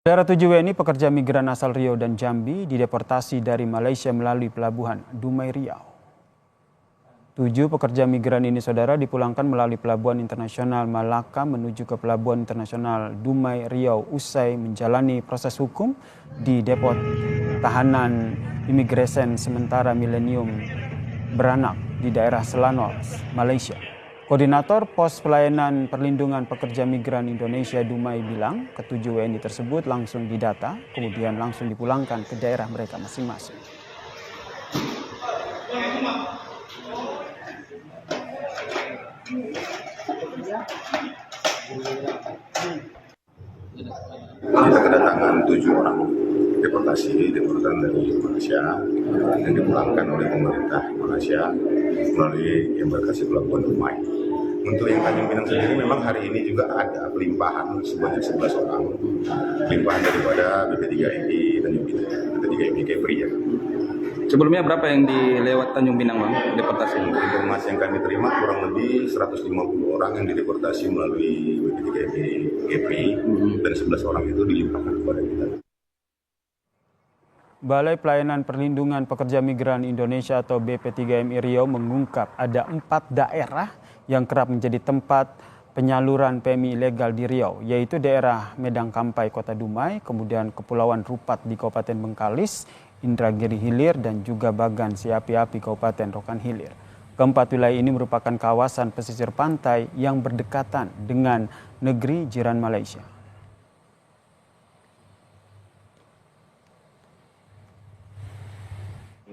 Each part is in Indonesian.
Saudara 7 WNI pekerja migran asal Riau dan Jambi dideportasi dari Malaysia melalui pelabuhan Dumai Riau. 7 pekerja migran ini saudara dipulangkan melalui pelabuhan internasional Malaka menuju ke pelabuhan internasional Dumai Riau usai menjalani proses hukum di depot tahanan imigresen sementara Milenium Beranak di daerah Selangor, Malaysia. Koordinator Pos Pelayanan Perlindungan Pekerja Migran Indonesia Dumai bilang ketujuh WNI tersebut langsung didata, kemudian langsung dipulangkan ke daerah mereka masing-masing. Kita kedatangan 7 orang deportasi dari Malaysia yang dipulangkan oleh pemerintah Malaysia melalui embarkasi pelabuhan Dumai. Untuk yang Tanjung Pinang sendiri memang hari ini juga ada pelimpahan sebanyak 11 orang, pelimpahan daripada BP3MI Tanjung Pinang, BP3MI Kepri ya. Sebelumnya berapa yang dilewat Tanjung Pinang, Bang, deportasi? Informasi yang kami terima kurang lebih 150 orang yang dideportasi melalui BP3MI Kepri dan 11 orang itu dilimpahkan kepada kita. Balai Pelayanan Perlindungan Pekerja Migran Indonesia atau BP3MI Riau mengungkap ada 4 daerah yang kerap menjadi tempat penyaluran PMI ilegal di Riau, yaitu daerah Medang Kampai, Kota Dumai, kemudian Kepulauan Rupat di Kabupaten Bengkalis, Indragiri Hilir, dan juga Bagan Siapi-Api, Kabupaten Rokan Hilir. Keempat wilayah ini merupakan kawasan pesisir pantai yang berdekatan dengan negeri jiran Malaysia.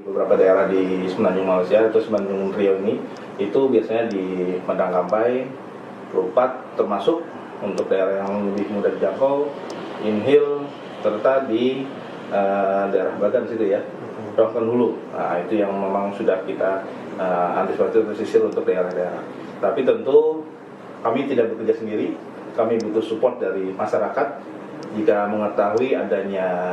Beberapa daerah di Semenanjung Malaysia atau Semenanjung Riau ini itu biasanya di Medang Kampai, Rupat, termasuk untuk daerah yang lebih mudah dijangkau, Inhil, serta di daerah Bagan situ ya, Rokan Hulu. Nah, itu yang memang sudah kita antisipasi pesisir untuk daerah-daerah. Tapi tentu kami tidak bekerja sendiri, kami butuh support dari masyarakat jika mengetahui adanya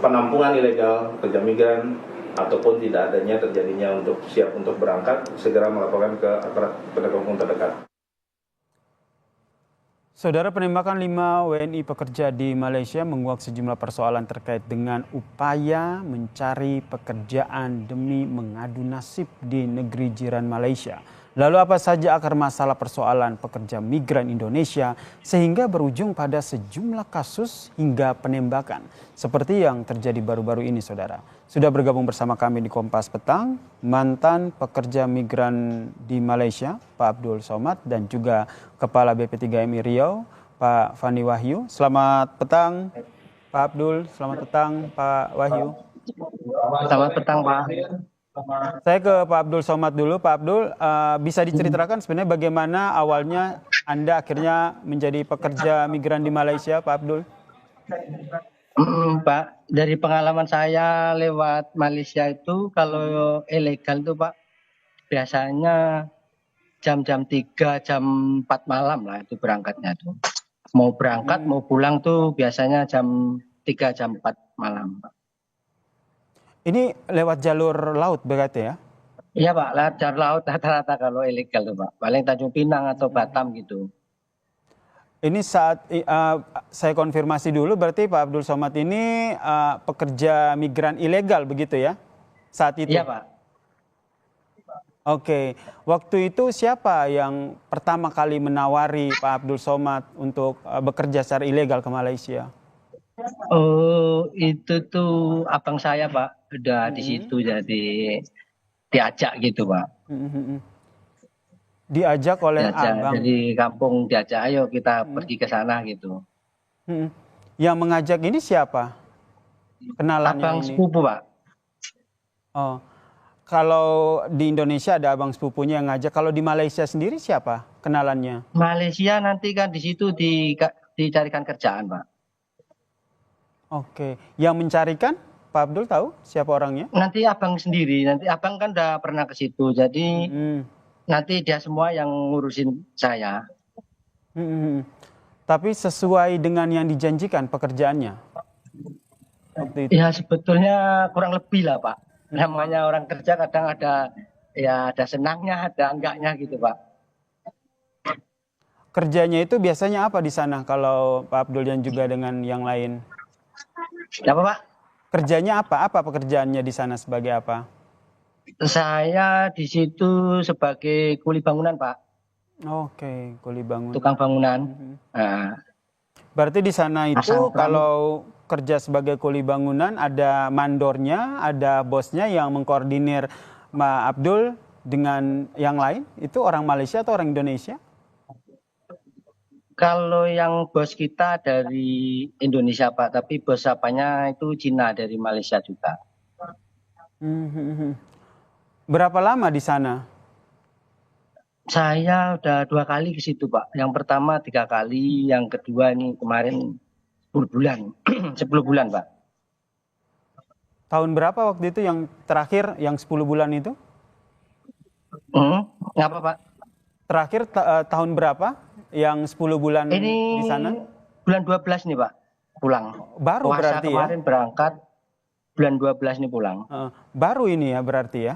penampungan ilegal pekerja migran ataupun tidak adanya terjadinya untuk siap untuk berangkat, segera melaporkan ke aparat penegak hukum terdekat. Saudara, penembakan 5 WNI pekerja di Malaysia menguak sejumlah persoalan terkait dengan upaya mencari pekerjaan demi mengadu nasib di negeri jiran Malaysia. Lalu apa saja akar masalah persoalan pekerja migran Indonesia sehingga berujung pada sejumlah kasus hingga penembakan seperti yang terjadi baru-baru ini, saudara. Sudah bergabung bersama kami di Kompas Petang mantan pekerja migran di Malaysia Pak Abdul Somad dan juga Kepala BP3MI Riau Pak Fani Wahyu. Selamat petang Pak Abdul, selamat petang Pak Wahyu. Selamat petang Pak. Saya ke Pak Abdul Somad dulu. Pak Abdul, bisa diceritakan sebenarnya bagaimana awalnya Anda akhirnya menjadi pekerja migran di Malaysia, Pak Abdul? Pak, dari pengalaman saya lewat Malaysia itu kalau ilegal itu Pak, biasanya jam-jam 3, jam 4 malam lah itu berangkatnya tuh. Mau berangkat, mau pulang tuh biasanya jam 3, jam 4 malam Pak. Ini lewat jalur laut berarti ya? Iya Pak, lewat jalur laut rata-rata kalau ilegal tuh Pak. Paling Tanjung Pinang atau Batam gitu. Ini saat saya konfirmasi dulu, berarti Pak Abdul Somad ini pekerja migran ilegal begitu ya? Saat itu? Iya Pak. Oke, waktu itu siapa yang pertama kali menawari Pak Abdul Somad untuk bekerja secara ilegal ke Malaysia? Oh, itu tuh abang saya Pak, udah di situ jadi diajak gitu Pak. Diajak oleh Diajak, abang? dari kampung diajak, ayo kita pergi ke sana gitu. Yang mengajak ini siapa? Kenalannya Abang ini? sepupu Pak. Oh, kalau di Indonesia ada abang sepupunya yang ngajak. Kalau di Malaysia sendiri siapa kenalannya? Malaysia nanti kan di situ dicarikan kerjaan Pak. Oke, yang mencarikan Pak Abdul tahu siapa orangnya? Nanti abang sendiri, nanti abang kan udah pernah ke situ, jadi nanti dia semua yang ngurusin saya. Tapi sesuai dengan yang dijanjikan pekerjaannya? Ya sebetulnya kurang lebih lah Pak. Namanya orang kerja kadang ada ya ada senangnya, ada enggaknya gitu Pak. Kerjanya itu biasanya apa di sana kalau Pak Abdul dan juga dengan yang lain? Apa Pak? Kerjanya apa? Apa pekerjaannya di sana sebagai apa? Saya di situ sebagai kuli bangunan Pak, Oke, kuli bangunan. tukang bangunan. Nah, Berarti di sana itu Pasang keramik. kalau kerja sebagai kuli bangunan ada mandornya, ada bosnya yang mengkoordinir Pak Abdul dengan yang lain. Itu orang Malaysia atau orang Indonesia? kalau yang bos kita dari Indonesia Pak, tapi bos apanya itu Cina dari Malaysia juga. Mhm. Berapa lama di sana? Saya udah 2 kali ke situ Pak. Yang pertama 3 kali, yang kedua ini kemarin 10 bulan, 10 bulan Pak. Tahun berapa waktu itu yang terakhir yang 10 bulan itu? Ngapa Pak? Terakhir tahun berapa yang 10 bulan Ini di sana? bulan 12 nih Pak, pulang. Baru Puasa berarti ya? kemarin berangkat, bulan 12 nih pulang. Baru ini ya berarti ya?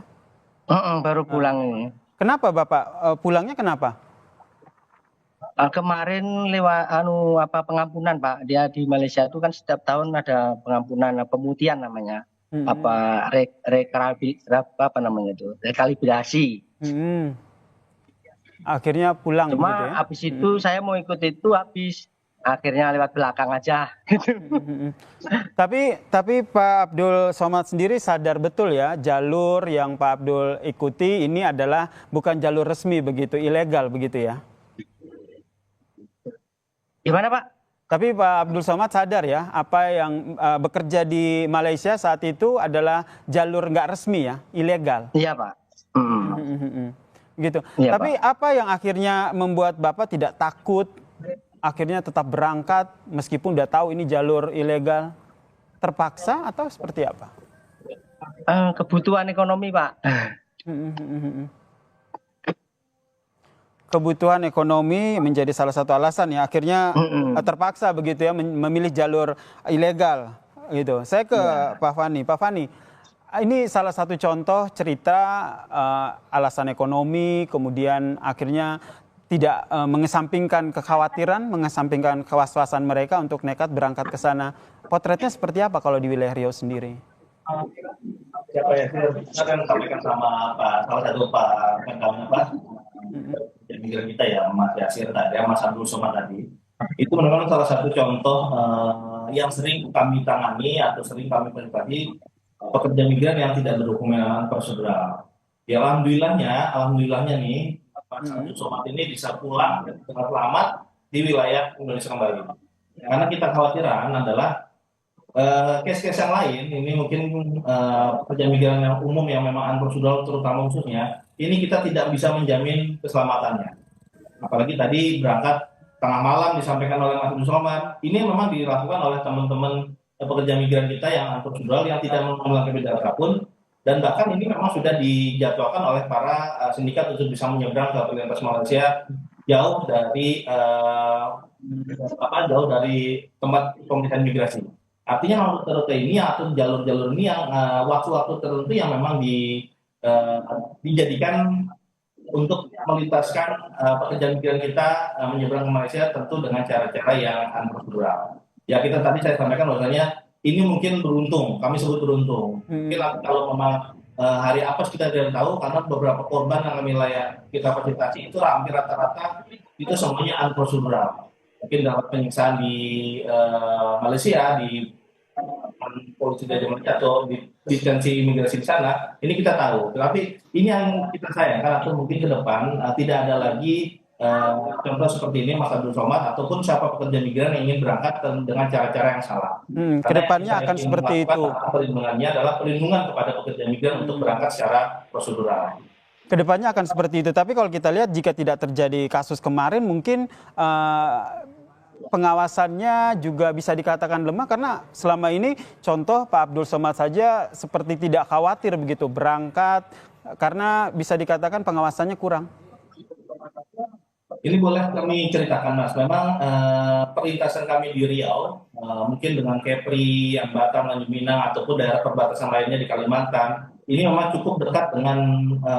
Baru pulang ini. Kenapa Bapak? Pulangnya kenapa? Kemarin lewat pengampunan Pak. Dia di Malaysia itu kan setiap tahun ada pengampunan, pemutihan namanya. Apa apa namanya itu? Rekalibrasi. Akhirnya pulang Cuma gitu ya? habis itu saya mau ikut itu akhirnya lewat belakang aja. Tapi Pak Abdul Somad sendiri sadar betul ya jalur yang Pak Abdul ikuti ini adalah bukan jalur resmi begitu, ilegal begitu ya? Gimana Pak? Tapi Pak Abdul Somad sadar ya apa yang bekerja di Malaysia saat itu adalah jalur nggak resmi ya, ilegal. Iya Pak. Gitu. Iya, Tapi apa yang akhirnya membuat Bapak tidak takut, akhirnya tetap berangkat meskipun udah tahu ini jalur ilegal? Terpaksa atau seperti apa? Kebutuhan ekonomi Pak. Kebutuhan ekonomi menjadi salah satu alasan ya akhirnya terpaksa begitu ya memilih jalur ilegal gitu. Saya ke Pak Fani. Pak Fani, ini salah satu contoh cerita alasan ekonomi, kemudian akhirnya tidak mengesampingkan kekhawatiran, mengesampingkan kewaswasan mereka untuk nekat berangkat ke sana. Potretnya seperti apa kalau di wilayah Riau sendiri? Siapa ya? Saya akan sampaikan sama salah satu Pak Kandang migran kita ya, Mas Yasir tadi, Mas Abdul Somad tadi. Itu merupakan salah satu contoh yang sering kami tangani atau sering kami pelajari pekerja migran yang tidak berdokumen prosedural. Ya alhamdulillahnya nih Mas Abdul Somad ini bisa pulang dengan selamat di wilayah Indonesia kembali. Karena kita khawatiran adalah case-case yang lain, ini mungkin pekerja migran yang umum yang memang unprocedural terutama khususnya, ini kita tidak bisa menjamin keselamatannya. Apalagi tadi berangkat tengah malam disampaikan oleh Mas Abdul Somad, ini memang dilakukan oleh teman-teman pekerja migran kita yang unprocedural yang tidak melanggar pidana apapun, dan bahkan ini memang sudah dijadwalkan oleh para sindikat untuk bisa menyeberang ke lintas Malaysia jauh dari tempat pemeriksaan migrasi. Artinya rute ini atau jalur-jalur ini yang waktu-waktu tertentu yang memang dijadikan untuk melintaskan pekerja migran kita menyeberang ke Malaysia tentu dengan cara-cara yang unprocedural. Ya kita tadi saya sampaikan bahwasanya ini mungkin beruntung, kami sebut beruntung. Mungkin kalau memang hari apes kita tidak tahu karena beberapa korban yang kita fasilitasi itu hampir rata-rata itu semuanya unprocedural. Mungkin dapat penyiksaan di Malaysia, di polisi dari Malaysia atau di detensi imigrasi di sana, ini kita tahu. Tetapi ini yang kita sayangkan atau mungkin ke depan tidak ada lagi contoh seperti ini Mas Abdul Somad ataupun siapa pekerja migran yang ingin berangkat dengan cara-cara yang salah. Kedepannya akan seperti itu. Perlindungannya adalah perlindungan kepada pekerja migran untuk berangkat secara prosedural. Kedepannya akan seperti itu. Tapi kalau kita lihat jika tidak terjadi kasus kemarin, mungkin pengawasannya juga bisa dikatakan lemah karena selama ini contoh Pak Abdul Somad saja seperti tidak khawatir begitu berangkat karena bisa dikatakan pengawasannya kurang. Ini boleh kami ceritakan Mas, memang perlintasan kami di Riau mungkin dengan Kepri, yang Batam, Tanjung Pinang ataupun daerah perbatasan lainnya di Kalimantan ini memang cukup dekat dengan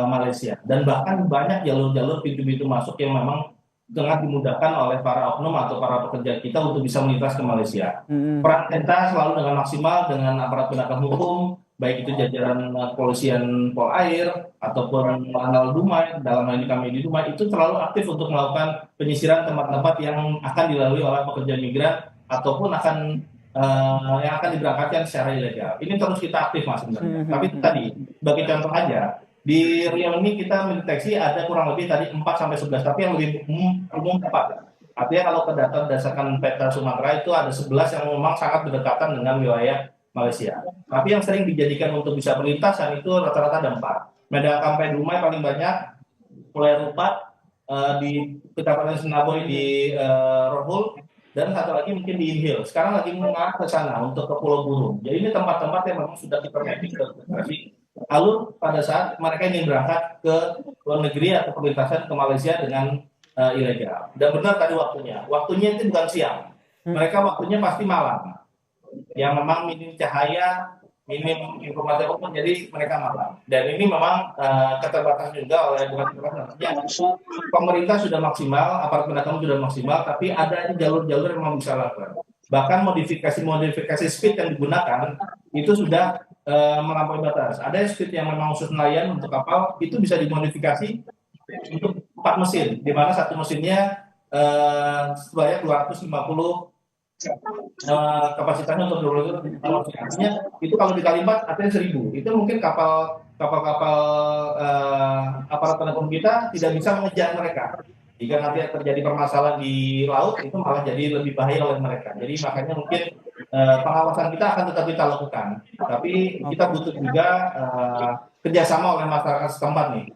Malaysia dan bahkan banyak jalur-jalur pintu-pintu masuk yang memang dengan dimudahkan oleh para oknum atau para pekerja kita untuk bisa melintas ke Malaysia. Peran kita selalu dengan maksimal dengan aparat penegak hukum, baik itu jajaran kepolisian Polair ataupun Lanal Dumai, dalam hal ini kami di Dumai, itu selalu aktif untuk melakukan penyisiran tempat-tempat yang akan dilalui oleh pekerja migran ataupun yang akan diberangkatkan secara ilegal. Ini terus kita aktif Mas sebenarnya. Tapi itu tadi, bagi contoh aja, di Riau ini kita mendeteksi ada kurang lebih tadi 4-11, tapi yang lebih umum 4. Artinya kalau berdasarkan peta Sumatera itu ada 11 yang memang sangat berdekatan dengan wilayah Malaysia. Tapi yang sering dijadikan untuk bisa perlintasan itu rata-rata ada 4. Medan Kampai Dumai paling banyak, Pulau Rupat, di Kecamatan Senaboy di Rohul, dan satu lagi mungkin di Inhil. Sekarang lagi mengarah ke sana untuk ke Pulau Burung. Jadi ini tempat-tempat yang memang sudah kita mapping ke alur pada saat mereka ingin berangkat ke luar negeri atau perlintasan ke Malaysia dengan ilegal. Dan benar tadi waktunya itu bukan siang, mereka waktunya pasti malam, yang memang minim cahaya, minim informasi apapun, jadi mereka malam. Dan ini memang keterbatasan juga oleh pemerintah sudah maksimal, aparat penegak sudah maksimal, tapi ada jalur-jalur yang memang bisa lakukan. Bahkan modifikasi speed yang digunakan itu sudah melampaui batas. Ada speed yang memang khusus nelayan untuk kapal, itu bisa dimodifikasi untuk 4 mesin, di mana satu mesinnya sebanyak 250 kapasitasnya untuk 20 artinya itu kalau dikali 4 artinya 1000. Itu mungkin kapal aparat penegak hukum kita tidak bisa mengejar mereka. Jika nanti terjadi permasalahan di laut, itu malah jadi lebih bahaya oleh mereka. Jadi makanya mungkin pengawasan kita akan tetap kita lakukan. Tapi kita butuh juga kerjasama oleh masyarakat setempat nih.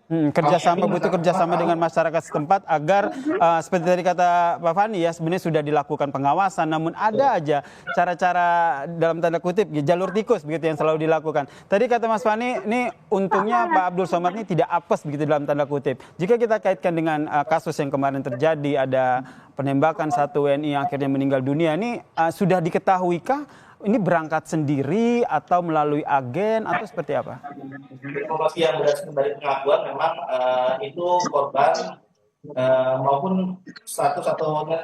Butuh kerjasama dengan masyarakat setempat agar seperti tadi kata Pak Fani ya, sebenarnya sudah dilakukan pengawasan, namun ada aja cara-cara dalam tanda kutip jalur tikus begitu yang selalu dilakukan. Tadi kata Mas Fani, ini untungnya Pak Abdul Somad ini tidak apes begitu dalam tanda kutip. Jika kita kaitkan dengan kasus yang kemarin terjadi, ada penembakan 1 WNI yang akhirnya meninggal dunia, ini sudah diketahuikah? Ini berangkat sendiri atau melalui agen atau seperti apa? Informasi yang berdasarkan dari pengakuan memang itu korban maupun satu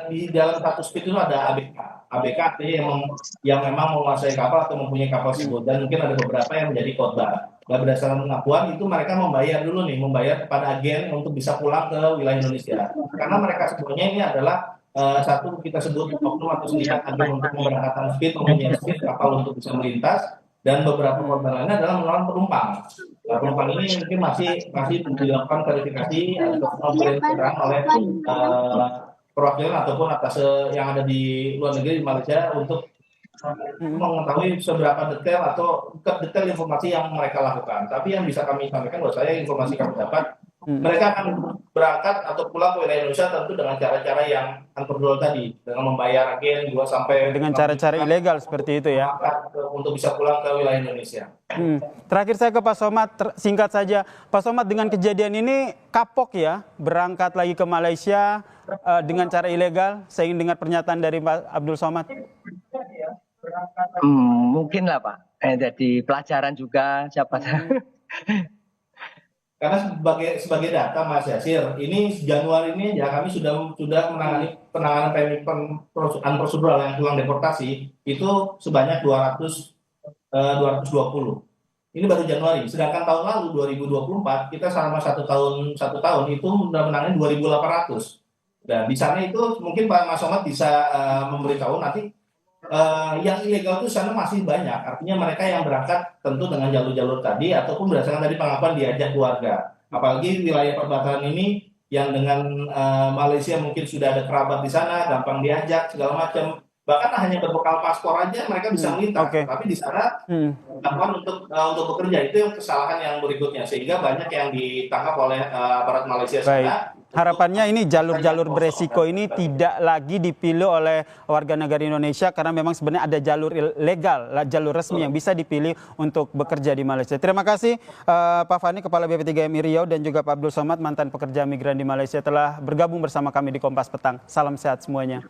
di dalam satu speed itu ada ABK. ABK artinya yang memang menguasai kapal atau mempunyai kapal tersebut, dan mungkin ada beberapa yang menjadi korban. Dan berdasarkan pengakuan itu mereka membayar kepada agen untuk bisa pulang ke wilayah Indonesia. Karena mereka sebenarnya ini adalah satu kita sebut oknum atau sindikat agen untuk memberangkatkan speed, mempunyai speed kapal untuk bisa melintas, dan beberapa korban lainnya adalah menolong penumpang. Nah, penumpang ini mungkin masih dilakukan verifikasi atau penerang oleh perwakilan ataupun atas yang ada di luar negeri di Malaysia untuk mengetahui seberapa detail atau detail informasi yang mereka lakukan. Tapi yang bisa kami sampaikan bahwa saya informasi kami dapat, mereka akan berangkat atau pulang ke wilayah Indonesia tentu dengan cara-cara yang uncontrolled tadi, dengan membayar agen 2 sampai dengan cara-cara ilegal seperti itu ya, untuk bisa pulang ke wilayah Indonesia. Terakhir saya ke Pak Somad, singkat saja Pak Somad, dengan kejadian ini kapok ya berangkat lagi ke Malaysia dengan cara ilegal. Saya ingin dengar pernyataan dari Pak Abdul Somad. Mungkin lah Pak, jadi pelajaran juga siapa tahu. Karena sebagai data Mas Yasir, ini Januari ini ya kami sudah menangani penanganan prosedural yang pulang deportasi itu sebanyak 220. Ini baru Januari. Sedangkan tahun lalu 2024 kita selama satu tahun itu sudah menangani 2.800. Dan di sana itu mungkin Pak Mas Somad bisa memberitahu nanti yang ilegal itu sana masih banyak. Artinya mereka yang berangkat tentu dengan jalur-jalur tadi ataupun berdasarkan tadi pengakuan diajak keluarga. Apalagi wilayah perbatasan ini yang dengan Malaysia mungkin sudah ada kerabat di sana, gampang diajak segala macam. Bahkan hanya berbekal paspor aja mereka bisa melintas. Tapi di sana untuk bekerja itu kesalahan yang berikutnya, sehingga banyak yang ditangkap oleh aparat Malaysia sana. Harapannya ini jalur-jalur beresiko ini tidak lagi dipilih oleh warga negara Indonesia, karena memang sebenarnya ada jalur legal, jalur resmi yang bisa dipilih untuk bekerja di Malaysia. Terima kasih Pak Fani, Kepala BP3MI Riau, dan juga Pak Abdul Somad, mantan pekerja migran di Malaysia, telah bergabung bersama kami di Kompas Petang. Salam sehat semuanya.